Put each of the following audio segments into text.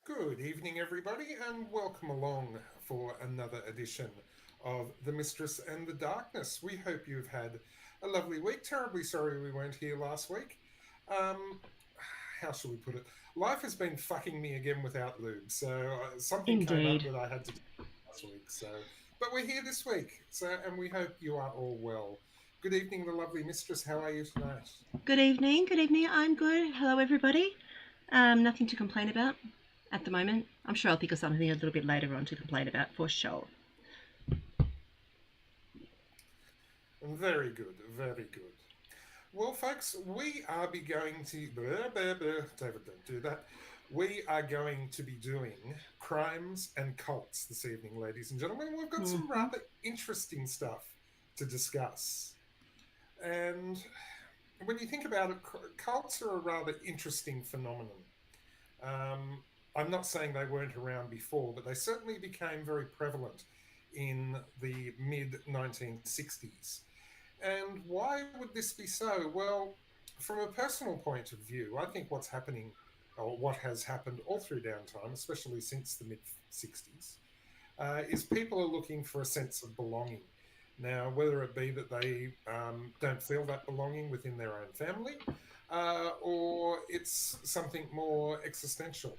Good evening, everybody, and welcome along for another edition of The Mistress and the Darkness. We hope you've had a lovely week. Terribly sorry we weren't here last week. Um, how shall we put it? Life has been fucking me again without lube, so something came up Indeed. that I had to do last week. But we're here this week, and we hope you are all well. Good evening, the lovely mistress. How are you tonight? Good evening. Good evening. I'm good. Hello, everybody. Nothing to complain about at the moment. I'm sure I'll think of something a little bit later on to complain about for sure. Very good, very good. Well, folks, we are be going to David, don't do that. We are going to be doing crimes and cults this evening, ladies and gentlemen. We've got some Hmm. rather interesting stuff to discuss. And when you think about it, cults are a rather interesting phenomenon. Um, I'm not saying they weren't around before, but they certainly became very prevalent in the mid 1960s. And why would this be so? Well, from a personal point of view, I think what's happening, or what has happened all through downtime, especially since the mid 60s, is people are looking for a sense of belonging. Now, whether it be that they don't feel that belonging within their own family, or it's something more existential,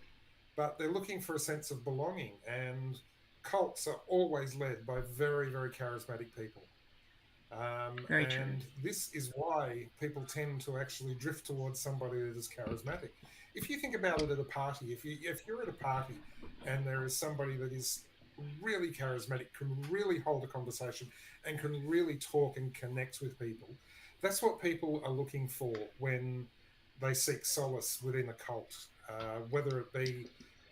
but they're looking for a sense of belonging. And cults are always led by very, very charismatic people. Very true. And this is why people tend to actually drift towards somebody that is charismatic. If you think about it at a party, if you're at a party and there is somebody that is really charismatic, can really hold a conversation, and can really talk and connect with people, that's what people are looking for when they seek solace within a cult. Whether it be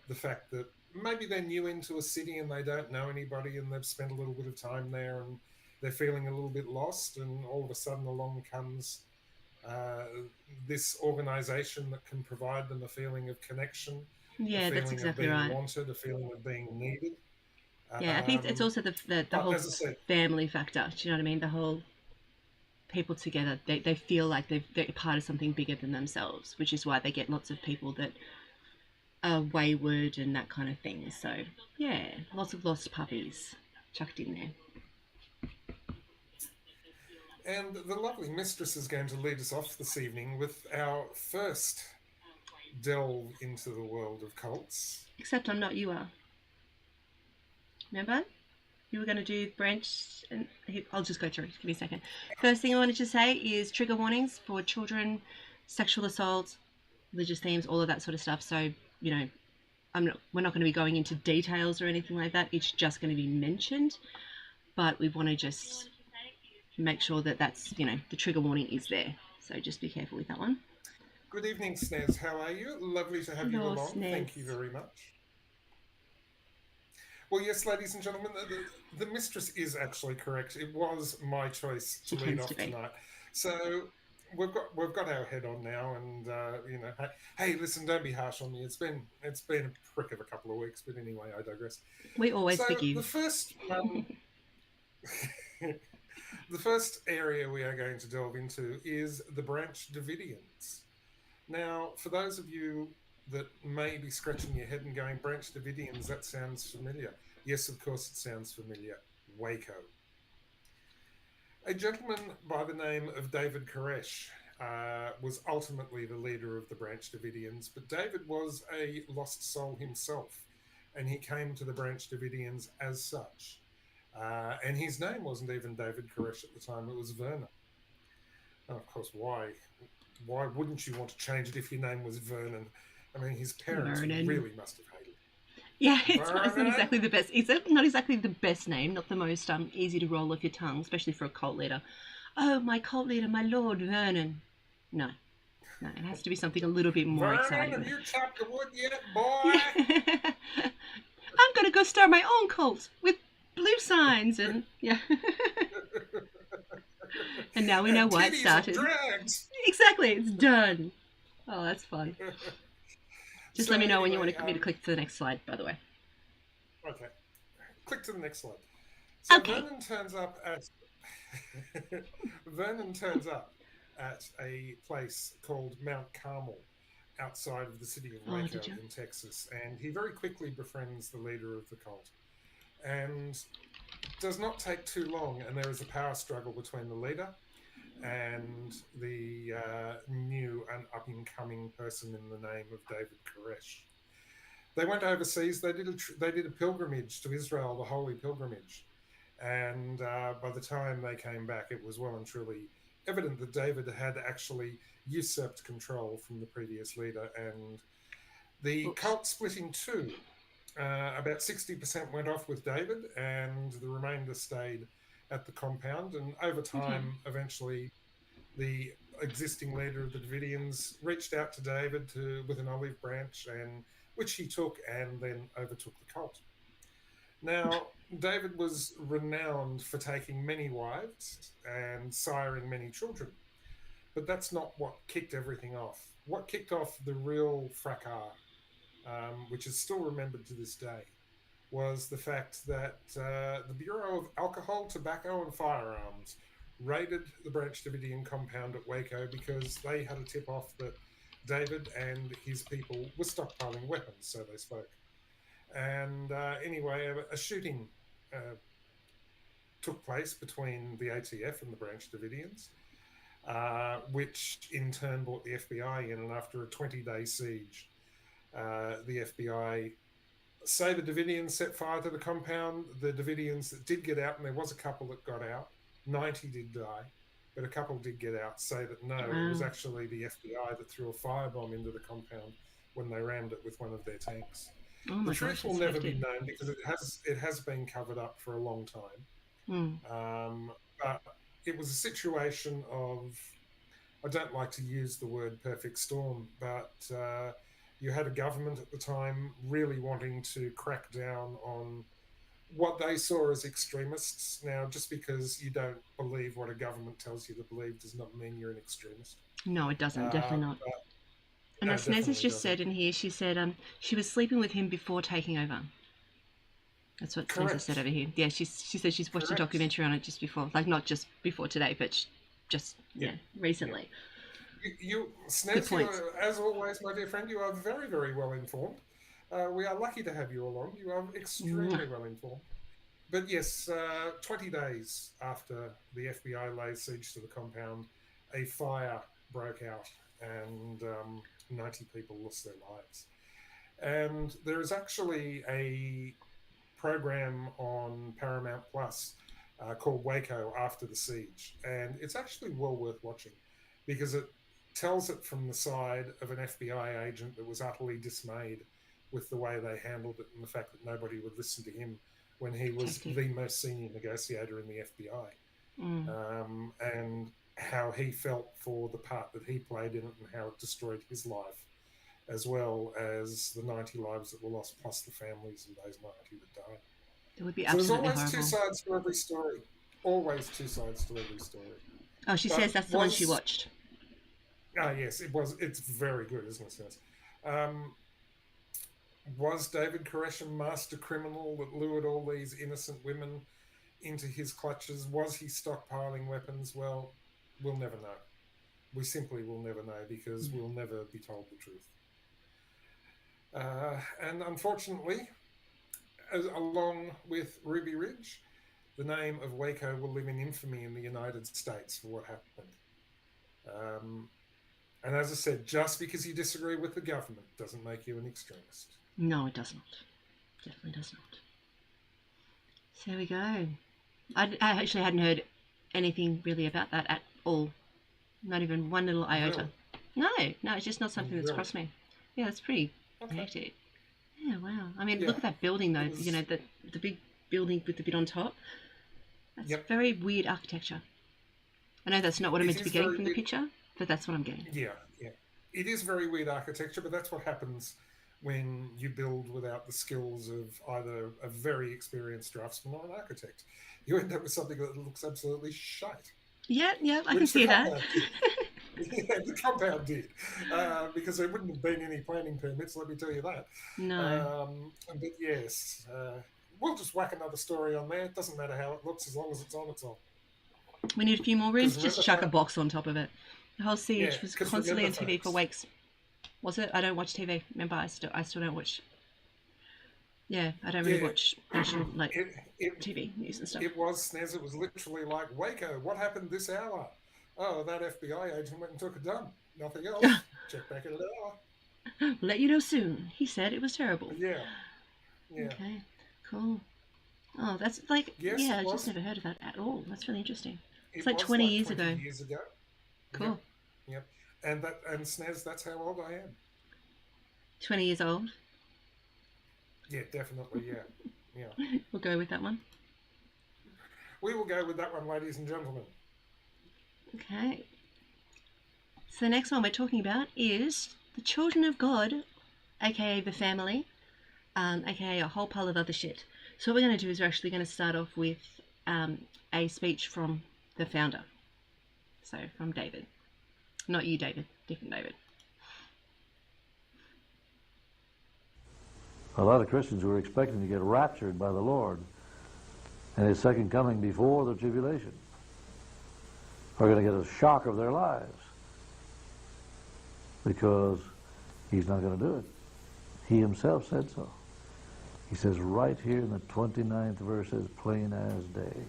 the fact that maybe they're new into a city and they don't know anybody and they've spent a little bit of time there and they're feeling a little bit lost, and all of a sudden along comes uh, this organization that can provide them a feeling of connection, a Yeah, that's feeling of exactly being right. wanted, a feeling of being needed. Yeah, I think it's Um, also the but whole as I said, family factor. Do you know what I mean? The whole people together, they feel like they're part of something bigger than themselves, which is why they get lots of people that are wayward and that kind of thing. So, yeah, lots of lost puppies chucked in there. and the lovely mistress is going to lead us off this evening with our first delve into the world of cults. Except I'm not you are. Remember? You were going to do branch, and I'll just go through. Give me a second. First thing I wanted to say is trigger warnings for children, sexual assault, religious themes, all of that sort of stuff. So, you know, we're not going to be going into details or anything like that. It's just going to be mentioned, but we want to just make sure that the trigger warning is there. So just be careful with that one. Good evening, Snez. How are you? Lovely to have you Hello, along. Thank you Snez. very much. Well, yes, ladies and gentlemen, the mistress is actually correct. It was my choice to She lead tends to off be. tonight. So we've got our head on now, and hey, listen, don't be harsh on me. It's been a prick of a couple of weeks, but anyway, I digress. We always So the forgive. first the first area we are going to delve into is the Branch Davidians. Now, for those of you that may be scratching your head and going, Branch Davidians, that sounds familiar. Yes, of course, it sounds familiar. Waco. A gentleman by the name of David Koresh was ultimately the leader of the Branch Davidians, but David was a lost soul himself, and he came to the Branch Davidians as such. And his name wasn't even David Koresh at the time, it was Vernon. And of course, why wouldn't you want to change it if your name was Vernon? I mean, his parents Vernon. really must have hated Yeah, him. it's not Vernon? exactly the best. It's not exactly the best name, not the most easy to roll off your tongue, especially for a cult leader. Oh, my cult leader, my Lord Vernon. No, no, it has to be something a little bit more Vernon, exciting have than you chopped the wood yet, boy? yeah. I'm gonna go start my own cult with blue signs and yeah. And now we know And why it titties and started. drags. Exactly, it's done. Oh, that's fun. Just So let me know when you anyway, want me to click to the next slide, by the way. okay, click to the next slide. So Okay. Vernon turns up at a place called Mount Carmel, outside of the city of Oh, Waco did you? in Texas, and he very quickly befriends the leader of the cult. And does not take too long, and there is a power struggle between the leader and the new and up and coming person in the name of David Koresh. They went overseas. They did a pilgrimage to Israel, the holy pilgrimage, and by the time they came back, it was well and truly evident that David had actually usurped control from the previous leader, and the Oops. cult split in two. About 60% went off with David, and the remainder stayed at the compound. And over Okay. time, eventually, the existing leader of the Davidians reached out to David with an olive branch, and which he took and then overtook the cult. Now, David was renowned for taking many wives and siring many children, but that's not what kicked everything off. What kicked off the real fracas, which is still remembered to this day, was the fact that the Bureau of Alcohol, Tobacco and Firearms raided the Branch Davidian compound at Waco because they had a tip off that David and his people were stockpiling weapons, so they spoke. And anyway, a shooting uh, took place between the ATF and the Branch Davidians, which in turn brought the FBI in. And after a 20-day siege, the FBI say the Davidians set fire to the compound. The Davidians that did get out, and there was a couple that got out, 90 did die, but a couple did get out, say that no, it was Wow. actually the FBI that threw a firebomb into the compound when they rammed it with one of their tanks. Oh The my gosh, truth will that's never be hefty. known because it has been covered up for a long time. Mm. But it was a situation of, I don't like to use the word perfect storm, but you had a government at the time really wanting to crack down on what they saw as extremists. Now, just because you don't believe what a government tells you to believe does not mean you're an extremist. No, it doesn't. Uh, Definitely not. but And no, as Nez has definitely just doesn't. said in here, she said she was sleeping with him before taking over. That's what Nez has said Correct. over here. Yeah, she said she's watched a Correct. documentary on it just before, like not just before today, but just Yeah. yeah, Yeah. recently. Good Snez, points. as always, my dear friend, you are very, very well informed. We are lucky to have you along. You are Mwah. extremely well informed. But yes, 20 days after the FBI laid siege to the compound, a fire broke out and 90 people lost their lives. And there is actually a program on Paramount Plus called Waco After the Siege. And it's actually well worth watching because it tells it from the side of an FBI agent that was utterly dismayed with the way they handled it and the fact that nobody would listen to him when he was Hectic. the most senior negotiator in the FBI, Mm. and how he felt for the part that he played in it and how it destroyed his life, as well as the 90 lives that were lost, plus the families of those 90 that died. It would be So there's absolutely always two horrible. sides to every story. Always two sides to every story. Oh, she says But that's the one she was watched. yes, it was. It's very good, isn't it? Was David Koresh a master criminal that lured all these innocent women into his clutches? Was he stockpiling weapons? Well, we'll never know. We simply will never know because Mm. we'll never be told the truth. And unfortunately, along with Ruby Ridge, the name of Waco will live in infamy in the United States for what happened. Um, and as I said, just because you disagree with the government doesn't make you an extremist. No, it does not. Definitely does not. So there we go. I actually hadn't heard anything really about that at all. Not even one little iota. Really? No, no, it's just not something that's Really? crossed me. Yeah, that's pretty Okay. hectic. Yeah, wow. I mean, look Yeah. at that building It though. You know, was. the big building with the bit on top. That's Yep. very weird architecture. I know that's not what I'm It meant to be is getting very from the weird. picture, but that's what I'm getting. Yeah. Yeah. It is very weird architecture, but that's what happens when you build without the skills of either a very experienced draftsman or an architect. You end up with something that looks absolutely shite, Yeah, yeah, I can which the see that. compound did. Yeah, the compound did, because there wouldn't have been any planning permits. Let me tell you that. No. But yes, we'll just whack another story on there. It doesn't matter how it looks as long as it's on. It's on. We need a few more Because rooms, just remember, chuck a box on top of it. The whole yeah, siege was because constantly remember, on TV for folks, weeks. Was it? I don't watch TV. Remember, I still don't watch. Yeah, I don't really Yeah, watch national like it it TV news and stuff. it was Snez. It was literally like Waco. What happened this hour? Oh, that FBI agent went and took a dump. Nothing else. Check back in an hour. Let you know soon. He said it was terrible. Yeah, yeah. Okay, cool. Oh, that's like, Yes, yeah, it I just was. never heard of that at all. That's really interesting. It's It like was 20 like years 20 ago. years ago. Cool. Yep, yep. And Snez, that's how old I am. 20 years old. Yeah, definitely. Yeah, yeah. We'll go with that one. We will go with that one, ladies and gentlemen. Okay. So the next one we're talking about is the children of God, aka the family, aka a whole pile of other shit. So what we're going to do is we're actually going to start off with a speech from the founder. So from David. Not you, David. Different David. A lot of Christians who are expecting to get raptured by the Lord and His second coming before the tribulation are going to get a shock of their lives because He's not going to do it. He Himself said so. He says right here in the 29th verse, as plain as day.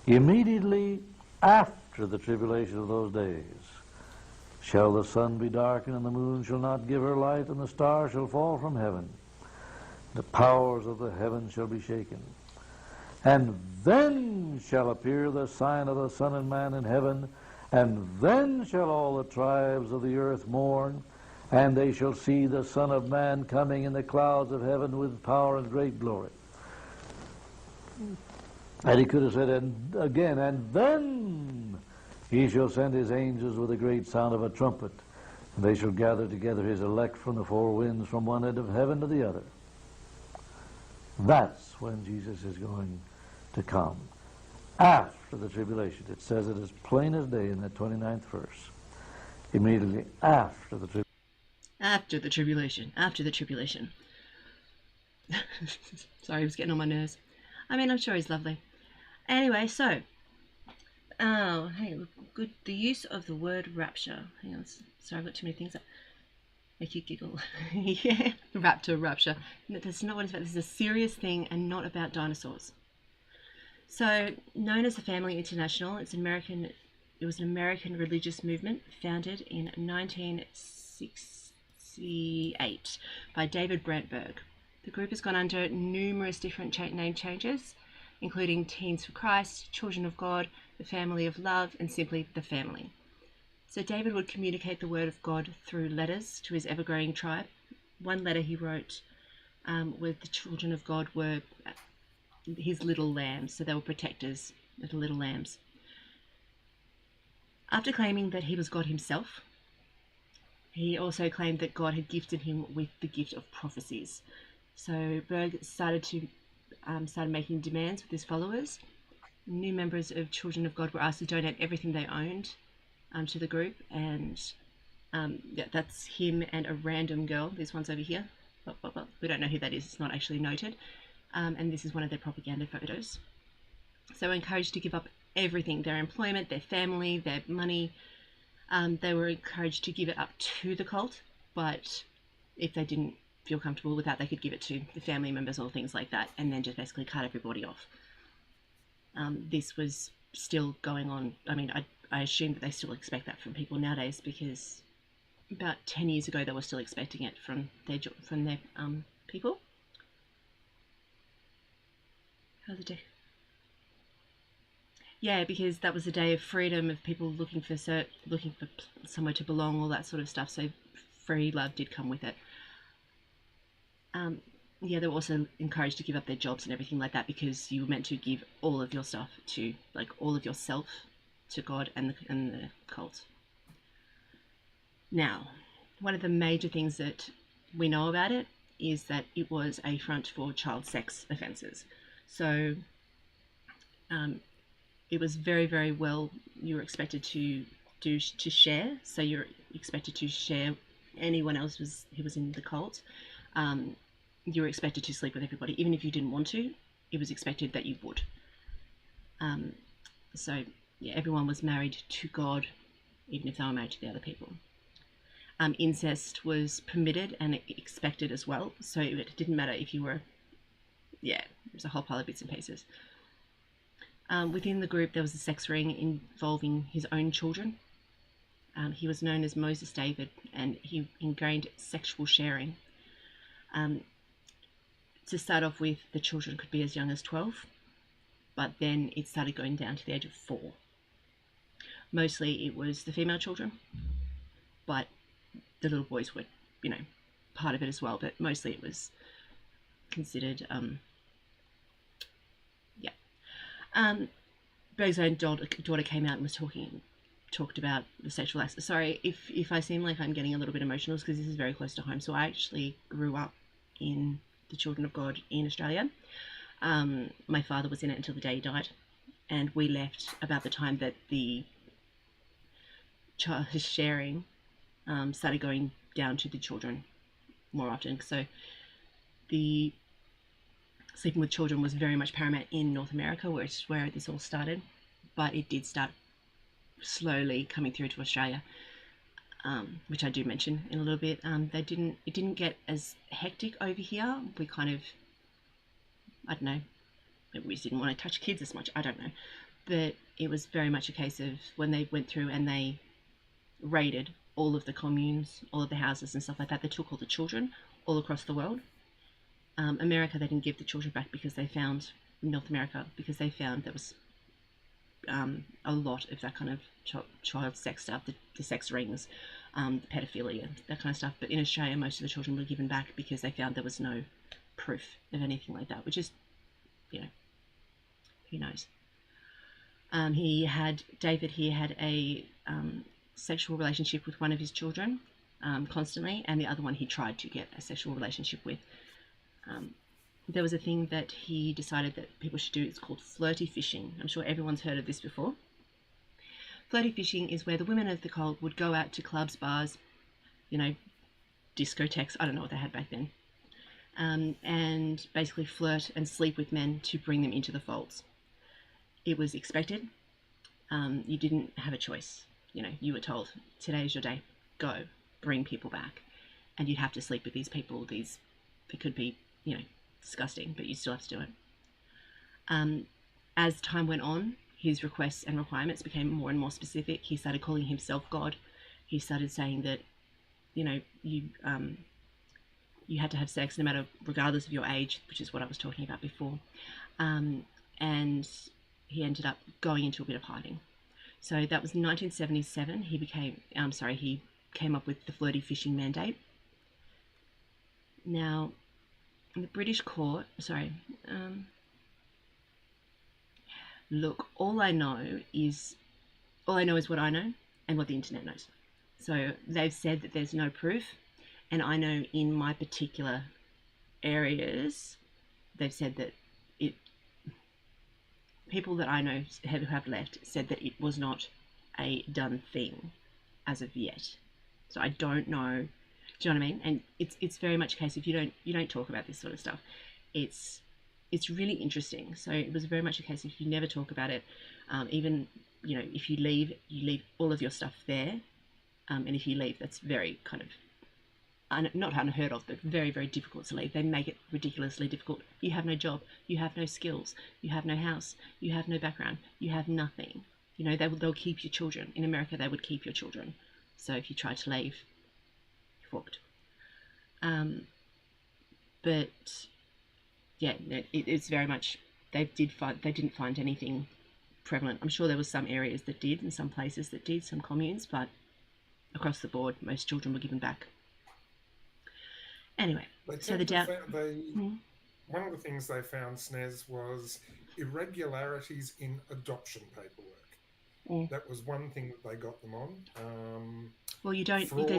Immediately after the tribulation of those days shall the sun be darkened, and the moon shall not give her light, and the stars shall fall from heaven. The powers of the heavens shall be shaken. And then shall appear the sign of the Son of Man in heaven, and then shall all the tribes of the earth mourn, and they shall see the Son of Man coming in the clouds of heaven with power and great glory. And he could have said, and again, and then He shall send His angels with a great sound of a trumpet, and they shall gather together His elect from the four winds, from one end of heaven to the other. That's when Jesus is going to come. After the tribulation. It says it as plain as day in that 29th verse. Immediately after the tribulation. After the tribulation. After the tribulation. Sorry, I was getting on my nerves. I mean, I'm sure he's lovely. Anyway, so. Oh, hey, good. The use of the word rapture. Hang on. Sorry, I've got too many things that make you giggle. Yeah, rapture. No, that's not what it's about. This is a serious thing and not about dinosaurs. So, known as the Family International, it was an American religious movement founded in 1968 by David Brantberg. The group has gone under numerous different name changes, including Teens for Christ, Children of God, the Family of Love, and simply the Family. So David would communicate the word of God through letters to his ever-growing tribe. One letter he wrote with the children of God were his little lambs, so they were protectors, little lambs. After claiming that he was God himself, he also claimed that God had gifted him with the gift of prophecies. So Berg started making demands with his followers. New members of Children of God were asked to donate everything they owned to the group, and that's him and a random girl. This one's over here. We don't know who that is. It's not actually noted. And this is one of their propaganda photos. So they were encouraged to give up everything, their employment, their family, their money. They were encouraged to give it up to the cult, but if they didn't feel comfortable with that, they could give it to the family members or things like that, and then just basically cut everybody off. This was still going on. I mean, I assume that they still expect that from people nowadays, because about 10 years ago they were still expecting it from their people. How's the day? Yeah, because that was a day of freedom, of people looking for somewhere to belong, all that sort of stuff. So free love did come with it. They were also encouraged to give up their jobs and everything like that, because you were meant to give all of your stuff to, like, all of yourself to God and the cult. Now, one of the major things that we know about it is that it was a front for child sex offences. So it was very, very well, you were expected to share. So you're expected to share anyone else who was in the cult. You were expected to sleep with everybody, even if you didn't want to. It was expected that you would. So yeah, everyone was married to God, even if they were married to the other people. Incest was permitted and expected as well, so it didn't matter if you were, yeah, there's a whole pile of bits and pieces. Within the group, there was a sex ring involving his own children. He was known as Moses David, and he ingrained sexual sharing. To start off with, the children could be as young as 12, but then it started going down to the age of 4. Mostly it was the female children, but the little boys were, part of it as well, but mostly it was considered, Berg's own daughter came out and was talked about the sexual acts. Sorry if I seem like I'm getting a little bit emotional, because this is very close to home. So I actually grew up in the Children of God in Australia. My father was in it until the day he died, and we left about the time that the child sharing started going down to the children more often. So the sleeping with children was very much paramount in North America, which is where this all started, but it did start slowly coming through to Australia, which I do mention in a little bit. It didn't get as hectic over here. We kind of, I don't know, maybe we just didn't want to touch kids as much, I don't know, but it was very much a case of when they went through and they raided all of the communes, all of the houses and stuff like that, they took all the children all across the world. America, they didn't give the children back because they found, North America, because they found there was a lot of that kind of child sex stuff, the sex rings, the pedophilia, that kind of stuff. But in Australia, most of the children were given back because they found there was no proof of anything like that, which is, who knows. David here had a sexual relationship with one of his children constantly, and the other one he tried to get a sexual relationship with. There was a thing that he decided that people should do. It's called flirty fishing. I'm sure everyone's heard of this before. Flirty fishing is where the women of the cult would go out to clubs, bars, discotheques, I don't know what they had back then, and basically flirt and sleep with men to bring them into the folds. It was expected. You didn't have a choice. You were told, today is your day, go, bring people back. And you'd have to sleep with these people. They could be, disgusting, but you still have to do it. As time went on, his requests and requirements became more and more specific. He started calling himself God. He started saying that, you had to have sex no matter, regardless of your age, which is what I was talking about before. And he ended up going into a bit of hiding. So that was 1977. He came up with the flirty fishing mandate. Now, the British court, look, all I know is what I know and what the internet knows. So they've said that there's no proof, and I know in my particular areas, they've said that people that I know who have left said that it was not a done thing as of yet. So I don't know. Do you know what I mean? And it's very much a case of you don't talk about this sort of stuff. It's really interesting. So it was very much a case of you never talk about it. Even if you leave all of your stuff there. And if you leave, that's very kind of not unheard of, but very, very difficult to leave. They make it ridiculously difficult. You have no job. You have no skills. You have no house. You have no background. You have nothing. They'll keep your children. In America, they would keep your children. So if you try to leave, fucked. But yeah, it's very much they didn't find anything prevalent. I'm sure there was some areas that did and some places that did, some communes, but across the board most children were given back. Anyway, so the doubt one of the things they found, Snez, was irregularities in adoption paperwork. That was one thing that they got them on. Well, they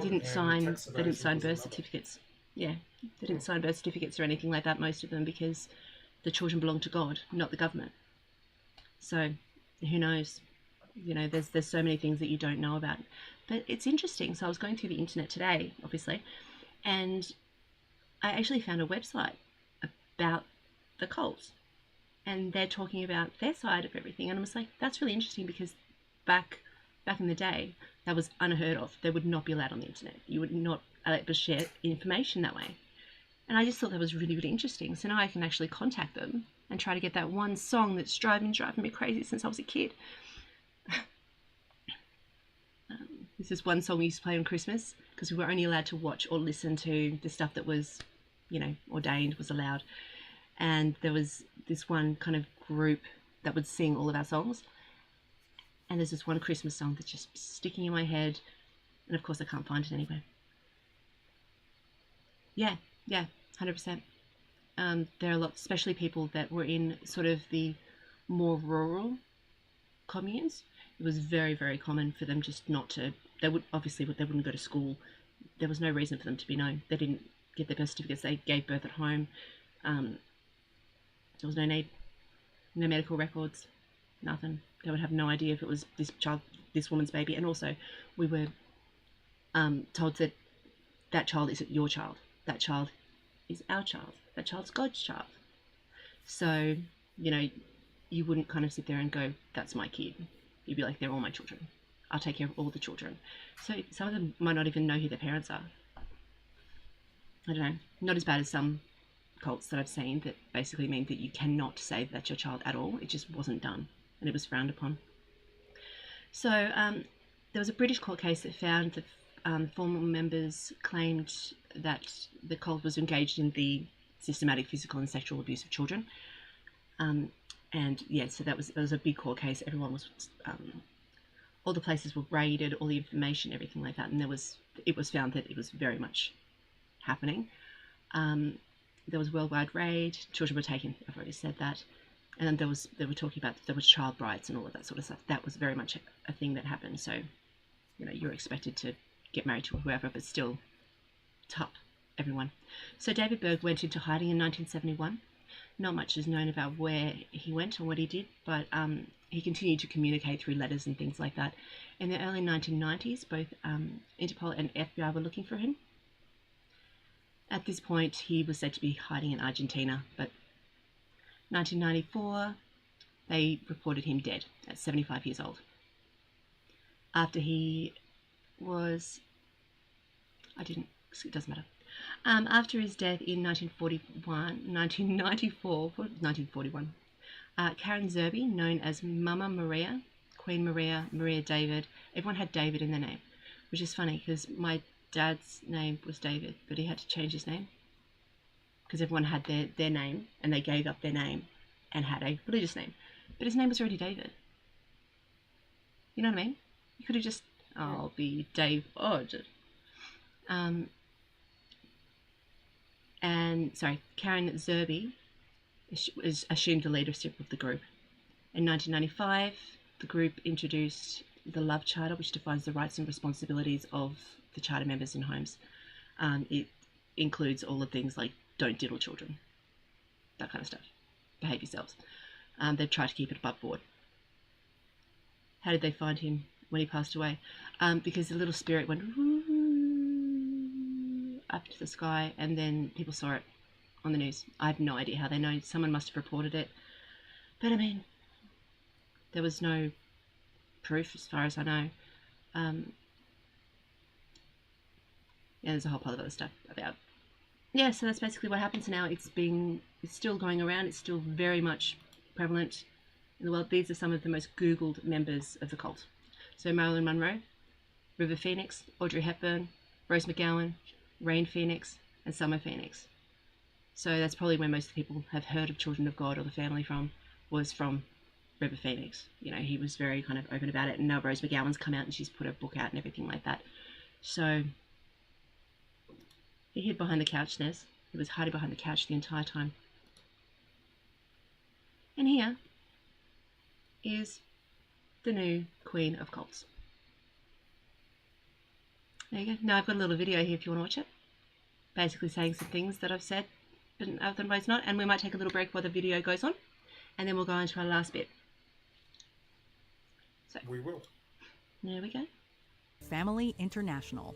didn't sign birth certificates. Yeah, they didn't sign birth certificates or anything like that, most of them, because the children belong to God, not the government. So who knows? There's so many things that you don't know about. But it's interesting. So I was going through the internet today, obviously, and I actually found a website about the cult, and they're talking about their side of everything. And I was like, that's really interesting, because back in the day, That was unheard of. They would not be allowed on the internet. You would not allowed to share information that way. And I just thought that was really, really interesting. So now I can actually contact them and try to get that one song that's driving me crazy since I was a kid. This is one song we used to play on Christmas because we were only allowed to watch or listen to the stuff that was, ordained, was allowed. And there was this one kind of group that would sing all of our songs. And there's this one Christmas song that's just sticking in my head. And of course I can't find it anywhere. Yeah, 100%. There are a lot, especially people that were in sort of the more rural communes. It was very, very common for them just not to, they wouldn't go to school. There was no reason for them to be known. They didn't get their birth certificates. They gave birth at home. There was no need, no medical records, nothing. They would have no idea if it was this woman's baby. And also, we were told that that child isn't your child. That child is our child. That child's God's child. So, you wouldn't kind of sit there and go, that's my kid. You'd be like, they're all my children. I'll take care of all the children. So some of them might not even know who their parents are. I don't know. Not as bad as some cults that I've seen that basically mean that you cannot say that's your child at all. It just wasn't done and it was frowned upon. So there was a British court case that found that former members claimed that the cult was engaged in the systematic physical and sexual abuse of children. So that was a big court case. Everyone was, all the places were raided, all the information, everything like that, and it was found that it was very much happening. There was worldwide raid. Children were taken. I've already said that, and then they were talking about there was child brides and all of that sort of stuff. That was very much a thing that happened. So, you're expected to get married to whoever, but still, top everyone. So David Berg went into hiding in 1971. Not much is known about where he went and what he did, but he continued to communicate through letters and things like that. In the early 1990s, both Interpol and FBI were looking for him. At this point, he was said to be hiding in Argentina, but 1994, they reported him dead at 75 years old. After he was... it doesn't matter. After his death in 1941, Karen Zerbe, known as Mama Maria, Queen Maria, Maria David, everyone had David in their name, which is funny because my dad's name was David, but he had to change his name because everyone had their name and they gave up their name and had a religious name, but his name was already David. You know what I mean? You could have just, I'll be Dave Odd. Karen Zerbe was assumed the leadership of the group. In 1995, the group introduced the Love Charter, which defines the rights and responsibilities of the charter members in homes. It includes all the things like don't diddle children, that kind of stuff. Behave yourselves. They've tried to keep it above board. How did they find him when he passed away? Because the little spirit went up to the sky, and then people saw it on the news. I have no idea how they know. Someone must have reported it, but I mean, there was no proof as far as I know. There's a whole pile of other stuff about. So that's basically what happens now. It's still going around. It's still very much prevalent in the world. These are some of the most Googled members of the cult. So Marilyn Monroe, River Phoenix, Audrey Hepburn, Rose McGowan, Rain Phoenix, and Summer Phoenix. So that's probably where most people have heard of Children of God or the family was from River Phoenix. He was very kind of open about it, and now Rose McGowan's come out and she's put a book out and everything like that. So he hid behind the couch, Nez. He was hiding behind the couch the entire time. And here is the new Queen of Cults. There you go. Now I've got a little video here if you want to watch it. Basically saying some things that I've said, but otherwise not. And we might take a little break while the video goes on, and then we'll go on to our last bit. So we will. There we go. Family International.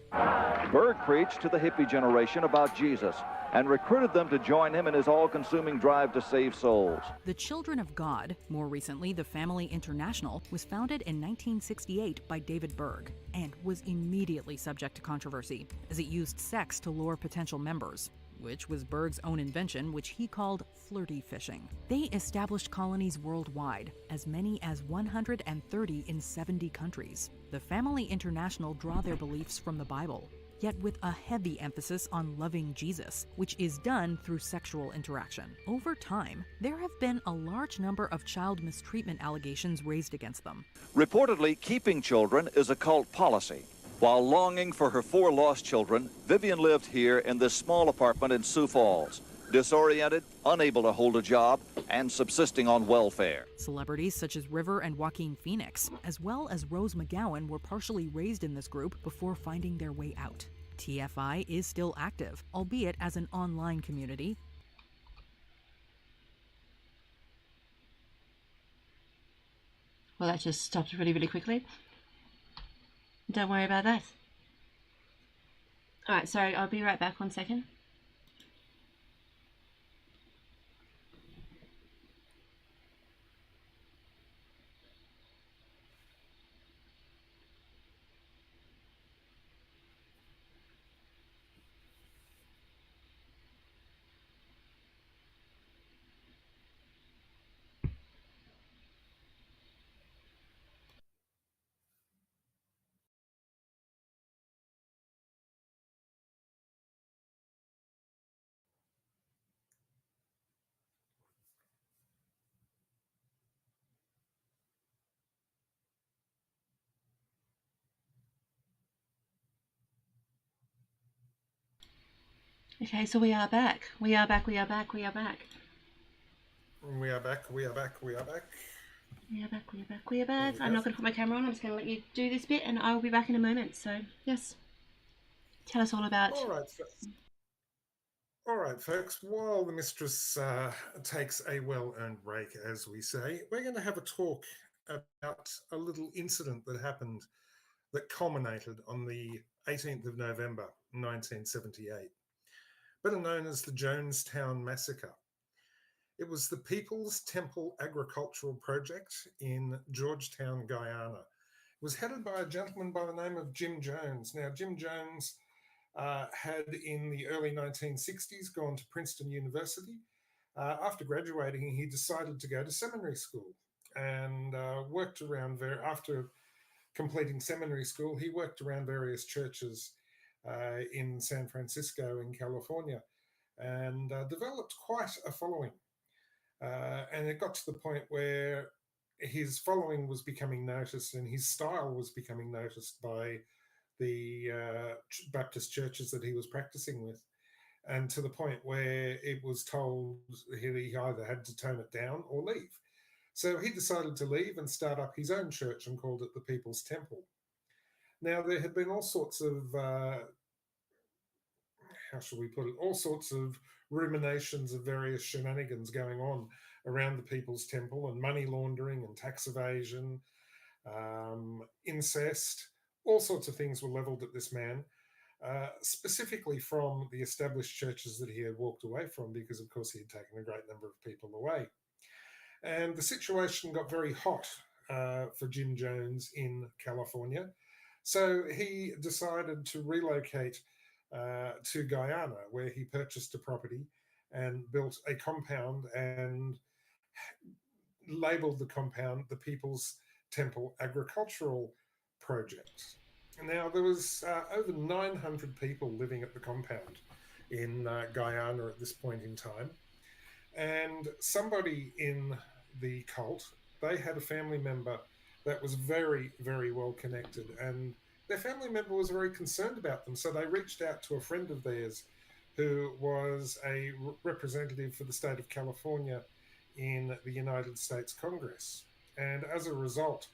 Berg preached to the hippie generation about Jesus and recruited them to join him in his all-consuming drive to save souls. The Children of God, more recently the Family International, was founded in 1968 by David Berg and was immediately subject to controversy as it used sex to lure potential members, which was Berg's own invention, which he called flirty fishing. They established colonies worldwide, as many as 130 in 70 countries. The Family International draw their beliefs from the Bible, yet with a heavy emphasis on loving Jesus, which is done through sexual interaction. Over time, there have been a large number of child mistreatment allegations raised against them. Reportedly, keeping children is a cult policy. While longing for her 4 lost children, Vivian lived here in this small apartment in Sioux Falls, disoriented, unable to hold a job, and subsisting on welfare. Celebrities such as River and Joaquin Phoenix, as well as Rose McGowan, were partially raised in this group before finding their way out. TFI is still active, albeit as an online community. Well, that just stopped really, really quickly. Don't worry about that. Alright, sorry, I'll be right back 1 second. Okay, so we are back. We are back, we are back, we are back. We are back, we are back, we are back. We are back, we are back, we are back. I'm not going to put my camera on, I'm just going to let you do this bit and I will be back in a moment. So, yes. Tell us all about... All right, folks, while the Mistress takes a well-earned break, as we say, we're going to have a talk about a little incident that happened that culminated on the 18th of November, 1978, better known as the Jonestown Massacre. It was the People's Temple Agricultural Project in Georgetown, Guyana. It was headed by a gentleman by the name of Jim Jones. Now, Jim Jones had in the early 1960s gone to Princeton University. After graduating, he decided to go to seminary school and worked around there. After completing seminary school, he worked around various churches in San Francisco in California and developed quite a following. And it got to the point where his following was becoming noticed and his style was becoming noticed by the Baptist churches that he was practicing with, and to the point where it was told he either had to tone it down or leave. So he decided to leave and start up his own church and called it the People's Temple. Now, there had been all sorts of, how shall we put it, all sorts of ruminations of various shenanigans going on around the People's Temple, and money laundering and tax evasion, incest, all sorts of things were leveled at this man, specifically from the established churches that he had walked away from, because, of course, he had taken a great number of people away. And the situation got very hot for Jim Jones in California. So he decided to relocate to Guyana, where he purchased a property and built a compound and labeled the compound the People's Temple Agricultural Project. Now, there was over 900 people living at the compound in Guyana at this point in time. And somebody in the cult, they had a family member that was very, very well connected. And their family member was very concerned about them. So they reached out to a friend of theirs who was a representative for the state of California in the United States Congress. And as a result,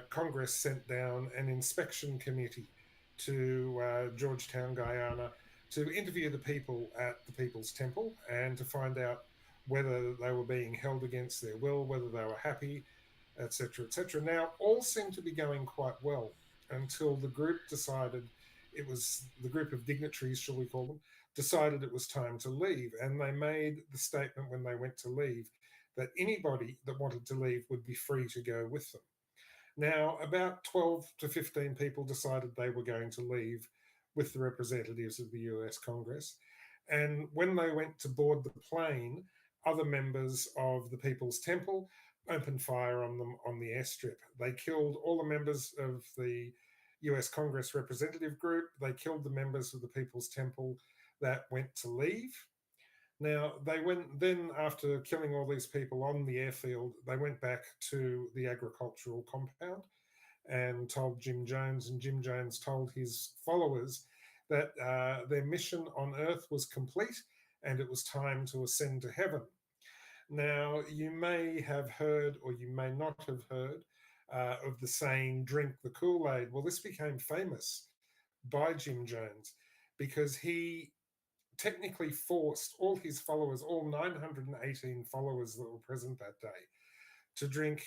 Congress sent down an inspection committee to Georgetown, Guyana, to interview the people at the People's Temple and to find out whether they were being held against their will, whether they were happy, etc., etc. Now, all seemed to be going quite well until the group decided it was the group of dignitaries, shall we call them, decided it was time to leave. And they made the statement when they went to leave that anybody that wanted to leave would be free to go with them. Now, about 12 to 15 people decided they were going to leave with the representatives of the US Congress. And when they went to board the plane, other members of the People's Temple opened fire on them on the airstrip. They killed all the members of the US Congress representative group. They killed the members of the People's Temple that went to leave. Now, they went then, after killing all these people on the airfield, they went back to the agricultural compound and told Jim Jones, and Jim Jones told his followers that their mission on Earth was complete and it was time to ascend to heaven. Now, you may have heard or you may not have heard of the saying, drink the Kool-Aid. Well, this became famous by Jim Jones because he technically forced all his followers, all 918 followers that were present that day, to drink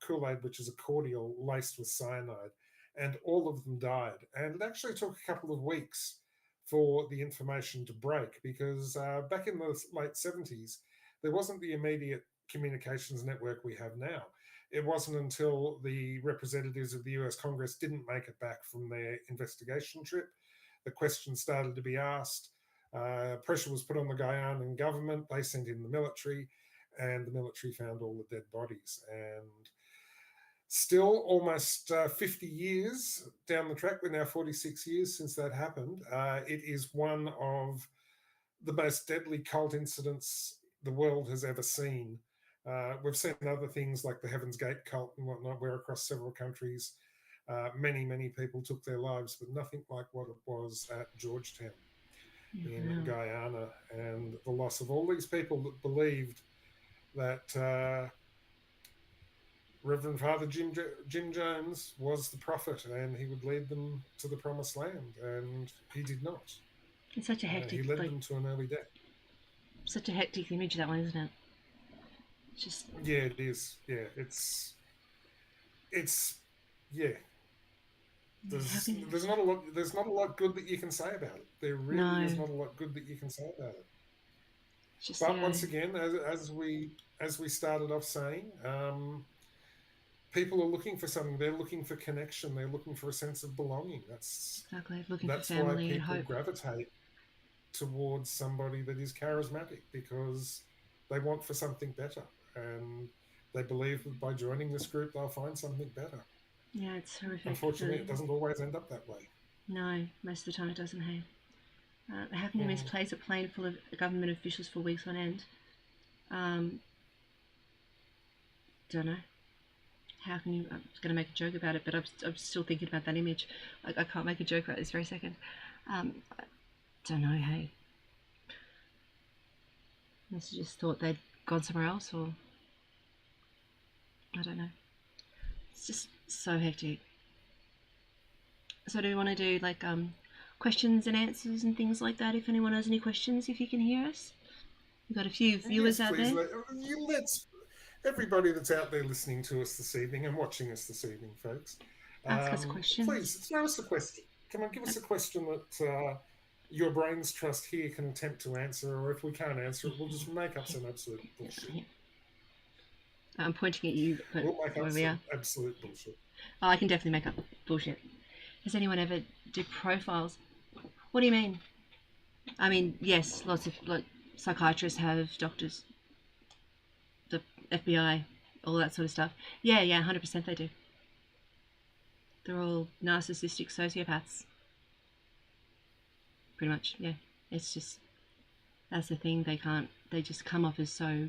Kool-Aid, which is a cordial laced with cyanide, and all of them died. And it actually took a couple of weeks for the information to break because back in the late 70s, there wasn't the immediate communications network we have now. It wasn't until the representatives of the US Congress didn't make it back from their investigation trip. The questions started to be asked. Pressure was put on the Guyanan government. They sent in the military, and the military found all the dead bodies. And still, almost 50 years down the track, we're now 46 years since that happened. It is one of the most deadly cult incidents the world has ever seen. We've seen other things like the Heaven's Gate cult and whatnot, where across several countries, many people took their lives, but nothing like what it was at Georgetown in Guyana, and the loss of all these people that believed that Reverend Father Jim Jones was the prophet and he would lead them to the promised land, and he did not. It's such a hectic. He led them to an early death. Such a hectic image, that one, isn't it? Just yeah, it is. Yeah, it's yeah. There's not a lot good that you can say about it. There really is not a lot good that you can say about it. Just, but once again, as we started off saying, people are looking for something. They're looking for connection. They're looking for a sense of belonging. That's for family and hope. Why people gravitate towards somebody that is charismatic, because they want for something better, and they believe that by joining this group they'll find something better. Yeah, it's horrific. Unfortunately, it doesn't always end up that way. No, most of the time it doesn't. Hey, how can you misplace a plane full of government officials for weeks on end? Don't know. How can you? I was going to make a joke about it, but I'm still thinking about that image. I can't make a joke right this very second. I don't know. Hey, unless you just thought they'd gone somewhere else, or I don't know. It's just so hectic. So do we want to do like questions and answers and things like that? If anyone has any questions, if you can hear us, we've got a few viewers out there. Let's everybody that's out there listening to us this evening and watching us this evening, folks, ask us questions. Please throw us a question. Come on, give us a question that your brains trust here can attempt to answer, or if we can't answer it, we'll just make up some absolute bullshit. Yeah. I'm pointing at you, but we'll make up we are. Absolute bullshit. Oh, I can definitely make up bullshit. Does anyone ever do profiles? What do you mean? I mean, yes, lots of psychiatrists have doctors, the FBI, all that sort of stuff. Yeah, 100% they do. They're all narcissistic sociopaths. Pretty much, yeah. It's just, that's the thing, they just come off as so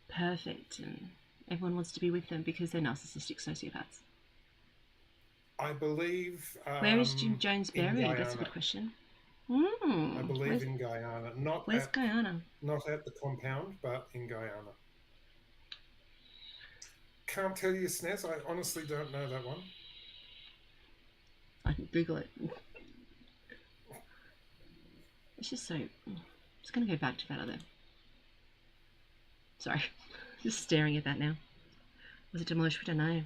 perfect, and everyone wants to be with them because they're narcissistic sociopaths. I believe... where is Jim Jones buried? That's a good question. I believe in Guyana. Where's Guyana? Not at the compound, but in Guyana. Can't tell you, Snez. I honestly don't know that one. I can Google it. It's just so... I'm just going to go back to that other... Sorry. Just staring at that now. Was it demolished? We don't know.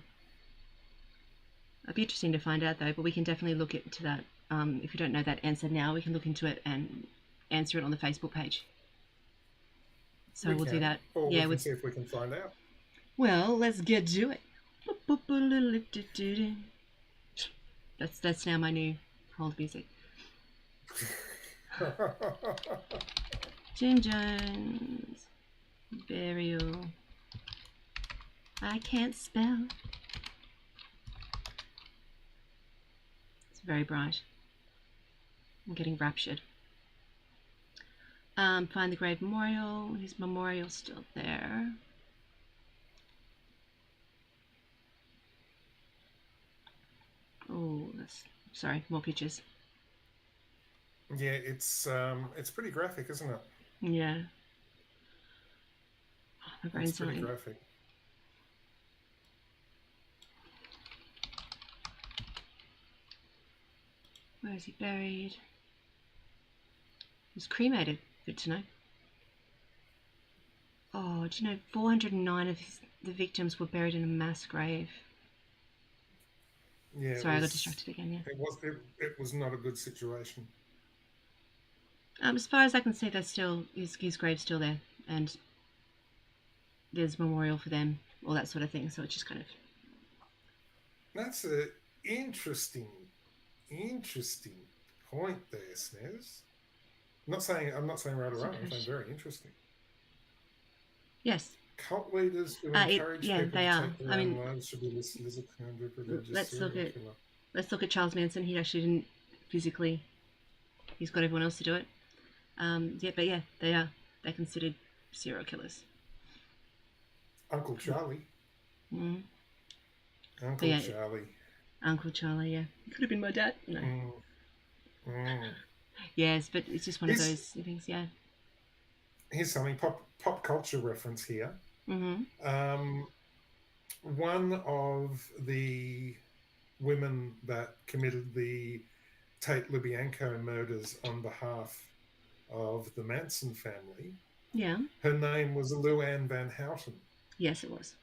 It'd be interesting to find out though, but we can definitely look into that. If you don't know that answer now, we can look into it and answer it on the Facebook page. So we'll do that. Or Yeah, we can see if we can find out. well, let's get to it. That's now my new hold music. Jim Jones, burial. I can't spell. It's very bright. I'm getting raptured. Find the grave memorial. His memorial's still there. Oh, that's sorry. More pictures. Yeah, it's pretty graphic, isn't it? Yeah. Oh, my brain's It's pretty not. graphic. Where is he buried? He was cremated. Good to know. Oh, do you know 409 of the victims were buried in a mass grave? Yeah. Sorry, I got distracted again. Yeah. It was not a good situation. As far as I can see, there's still his grave's still there, and there's a memorial for them, all that sort of thing. So it's just kind of. That's a interesting point there, Snez. I'm not saying right or wrong. I'm saying very interesting. Yes. Cult leaders who encourage people they to are. take their own lives should be listed as a kind of religious Let's look at Charles Manson. He actually didn't physically. He's got everyone else to do it. But they are. They're considered serial killers. Uncle Charlie. Mm. Uncle Charlie. Uncle Charlie, yeah. He could have been my dad. No. Yes, but it's just one of those things, yeah. Here's something, pop culture reference here. Mm-hmm. One of the women that committed the Tate Libianco murders on behalf of the Manson family, yeah, her name was Luann Van Houten. Yes, it was.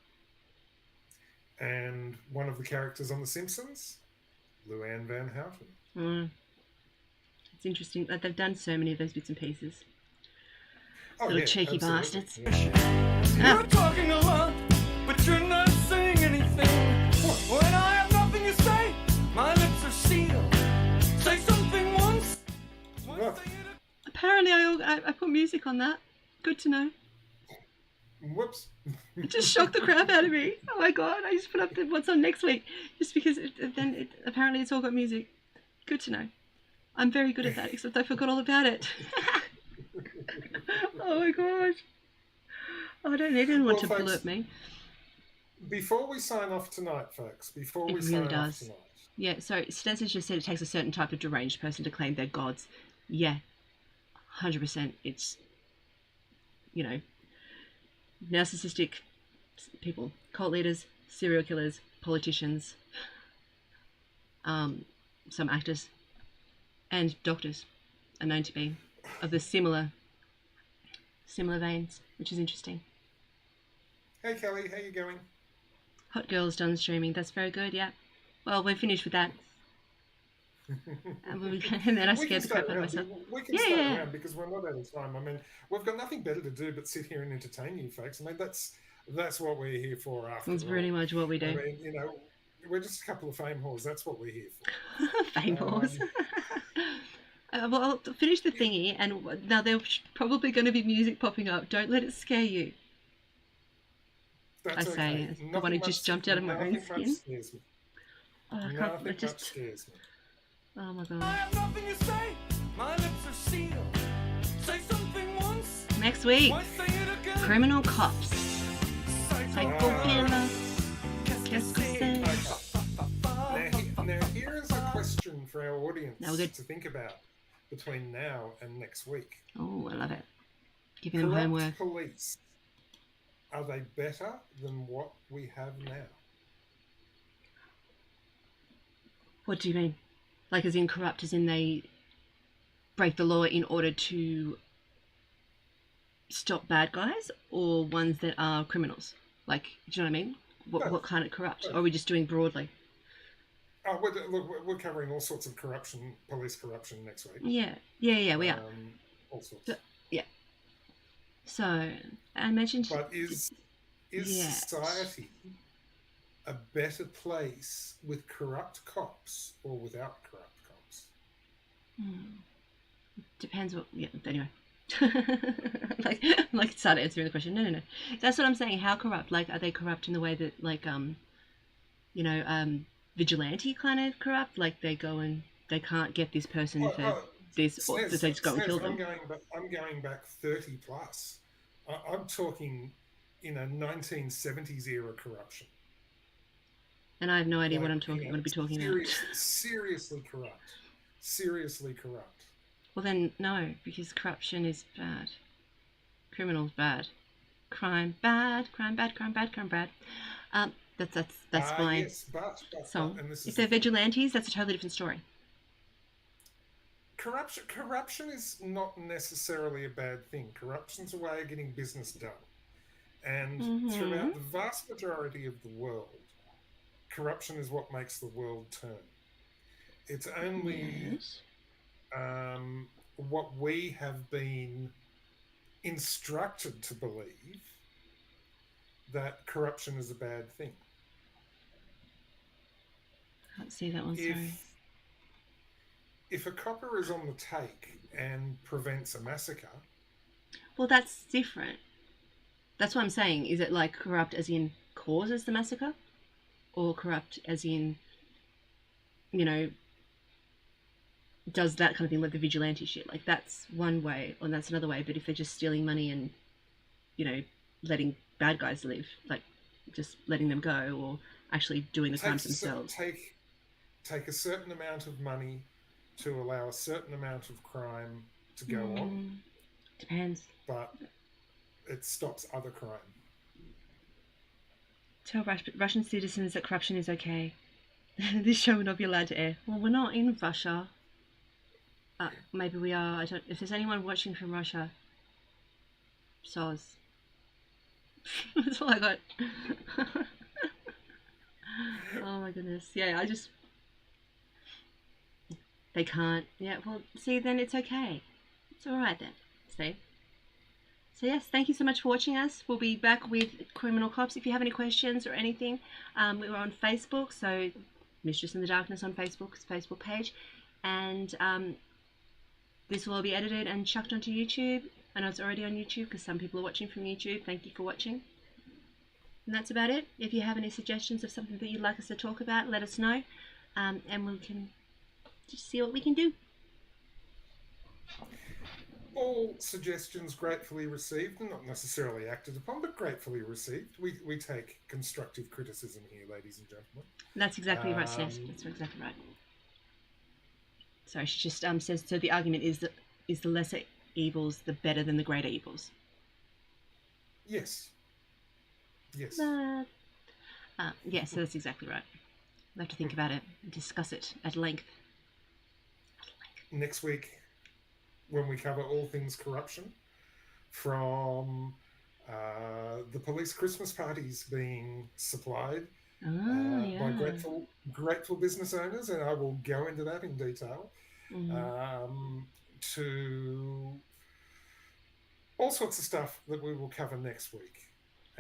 And one of the characters on The Simpsons, Luann Van Houten. It's interesting. They've done so many of those bits and pieces. Oh, little cheeky bastards. Yeah. You're talking a lot, but you're not saying anything. When I have nothing to say, my lips are sealed. Say something once. Apparently, I put music on that. Good to know. Whoops. It just shocked the crap out of me. Oh my god! I just put up what's on next week, just because apparently it's all got music. Good to know. I'm very good at that, except I forgot all about it. Oh my gosh. Oh, I don't need anyone to alert me. Before we sign off tonight, folks, off tonight. Yeah, so Stacey just said it takes a certain type of deranged person to claim they're gods. Yeah, 100%. It's, narcissistic people, cult leaders, serial killers, politicians, some actors, and doctors are known to be of the similar veins, which is interesting. Hey Kelly, how you going? Hot girls done streaming. That's very good. Yeah. Well, we're finished with that. And then I scared the crap out of myself. We can stay around because we're not out of time. I mean, we've got nothing better to do but sit here and entertain you folks. I mean, that's what we're here for. After that's pretty much what we do. I mean, we're just a couple of fame whores. That's what we're here for. Fame whores. Well, I'll finish the thingy, and now there's probably going to be music popping up. Don't let it scare you. That's the one who just jumped out of my own skin. Oh, I can't. It just scares me. Oh my god. I have nothing to say. My lips are sealed. Say something once. Next week, criminal cops. Now here's a question for our audience to think about between now and next week. Oh, I love it. Giving them homework. Police, are they better than what we have now? What do you mean? Like as in corrupt, as in they break the law in order to stop bad guys, or ones that are criminals? Like, do you know what I mean? What kind of corrupt? Or are we just doing broadly? Oh, look, we're covering all sorts of corruption, police corruption next week. Yeah, we are. All sorts. So, yeah. So I mentioned. But is Yeah. society a better place with corrupt cops or without corrupt cops? Depends what. Yeah. Anyway. like start answering the question. No. That's what I'm saying. How corrupt? Like, are they corrupt in the way that, like, vigilante kind of corrupt? Like, they go and they can't get this person for this, or they just go and kill them. I'm going back 30 plus. I'm talking, 1970s era corruption. And I have no idea what I'm talking. What I'd be talking about. Seriously corrupt. Seriously corrupt. Well, then no, because corruption is bad. Criminals bad. Crime bad. Crime bad. Crime bad. Crime bad. That's my yes, but, song. and this If is they're vigilantes, that's a totally different story. Corruption is not necessarily a bad thing. Corruption's a way of getting business done. And throughout the vast majority of the world, corruption is what makes the world turn. It's only what we have been instructed to believe, that corruption is a bad thing. Can't see that one, sorry. If a copper is on the take and prevents a massacre... Well, that's different. That's what I'm saying. Is it like corrupt as in causes the massacre? Or corrupt as in, does that kind of thing, like the vigilante shit? Like, that's one way, and that's another way. But if they're just stealing money and, letting bad guys live, like just letting them go, or actually doing the crimes themselves. Take a certain amount of money to allow a certain amount of crime to go on. Depends. But it stops other crime. Tell Russian citizens that corruption is okay. This show will not be allowed to air. Well, we're not in Russia. Maybe we are. If there's anyone watching from Russia, soz. That's all I got. Oh my goodness. Yeah, they can't. Yeah, well, see, then it's okay. It's alright then. See? So yes, thank you so much for watching us. We'll be back with Criminal Cops. If you have any questions or anything, we were on Facebook, so Mistress in the Darkness on Facebook's Facebook page. And this will all be edited and chucked onto YouTube. I know it's already on YouTube because some people are watching from YouTube. Thank you for watching. And that's about it. If you have any suggestions of something that you'd like us to talk about, let us know. And we can just see what we can do. All suggestions gratefully received, and not necessarily acted upon, but gratefully received. We take constructive criticism here, ladies and gentlemen. That's exactly right, Steph. That's exactly right. Sorry, she just says, so the argument is that the lesser evils the better than the greater evils. Yes. Yes. Yeah, so that's exactly right. We'll have to think about it and discuss it at length. Next week, when we cover all things corruption, from the police Christmas parties being supplied by grateful business owners, and I will go into that in detail, to all sorts of stuff that we will cover next week.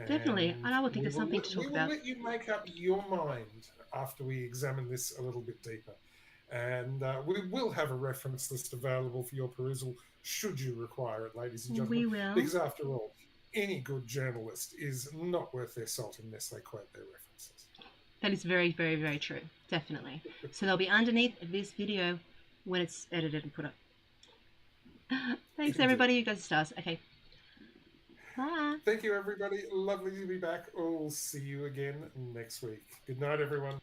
Definitely, and I will think of something to talk about. We will let you make up your mind after we examine this a little bit deeper. And we will have a reference list available for your perusal should you require it, ladies and gentlemen. We will. Because after all, any good journalist is not worth their salt unless they quote their references. That is very, very, very true. Definitely. So they'll be underneath this video when it's edited and put up. Thanks, everybody. You guys are stars. Okay. Bye. Thank you, everybody. Lovely to be back. We'll see you again next week. Good night, everyone.